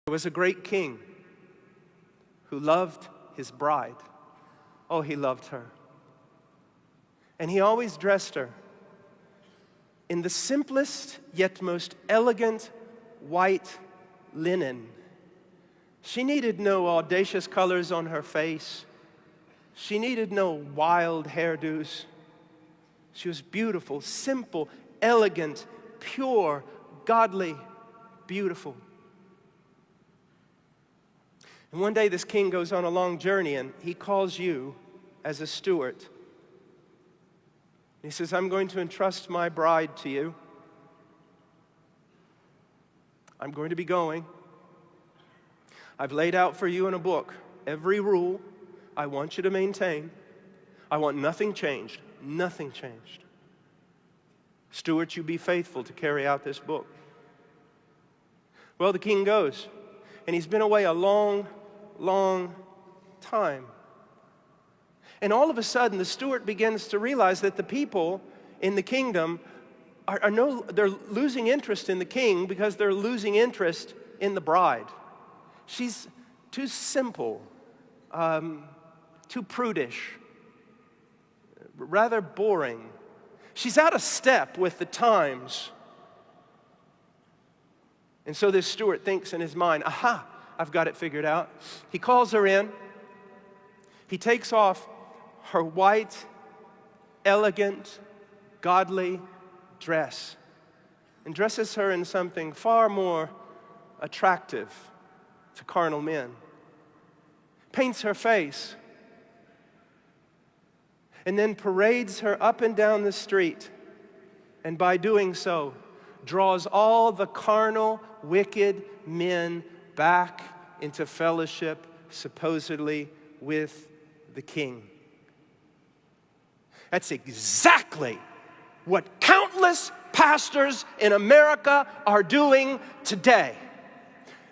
There was a great king who loved his bride. Oh, he loved her. And he always dressed her in the simplest yet most elegant white linen. She needed no audacious colors on her face. She needed no wild hairdos. She was beautiful, simple, elegant, pure, godly, beautiful. And one day this king goes on a long journey and he calls you as a steward. He says, I'm going to entrust my bride to you. I'm going to be going. I've laid out for you in a book every rule I want you to maintain. I want nothing changed. Nothing changed. Steward, you be faithful to carry out this book. Well, the king goes, and he's been away a long time. And all of a sudden, the steward begins to realize that the people in the kingdom they're losing interest in the king because they're losing interest in the bride. She's too simple, too prudish, rather boring. She's out of step with the times. And so this steward thinks in his mind, aha, I've got it figured out. He calls her in. He takes off her white, elegant, godly dress and dresses her in something far more attractive to carnal men. Paints her face and then parades her up and down the street, and by doing so draws all the carnal, wicked men back into fellowship, supposedly with the king. That's exactly what countless pastors in America are doing today.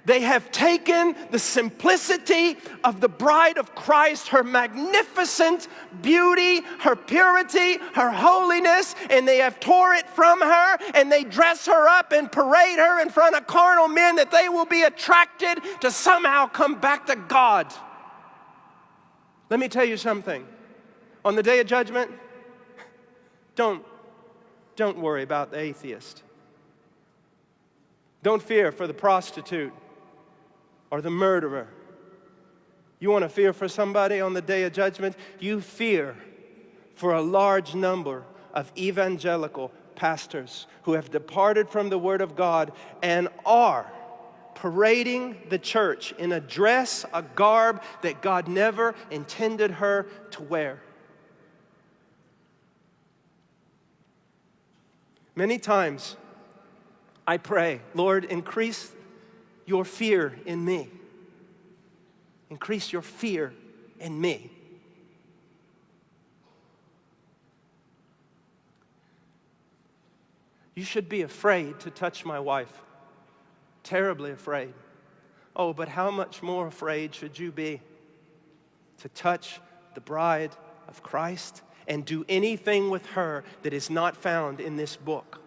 They have taken the simplicity of the bride of Christ, her magnificent beauty, her purity, her holiness, and they have tore it from her, and they dress her up and parade her in front of carnal men that they will be attracted to somehow come back to God. Let me tell you something. On the day of judgment, don't worry about the atheist. Don't fear for the prostitute or the murderer. You want to fear for somebody on the day of judgment? You fear for a large number of evangelical pastors who have departed from the Word of God and are parading the church in a dress, a garb that God never intended her to wear. Many times I pray, Lord, increase your fear in me. Increase your fear in me. You should be afraid to touch my wife. Terribly afraid. Oh, but how much more afraid should you be to touch the bride of Christ and do anything with her that is not found in this book?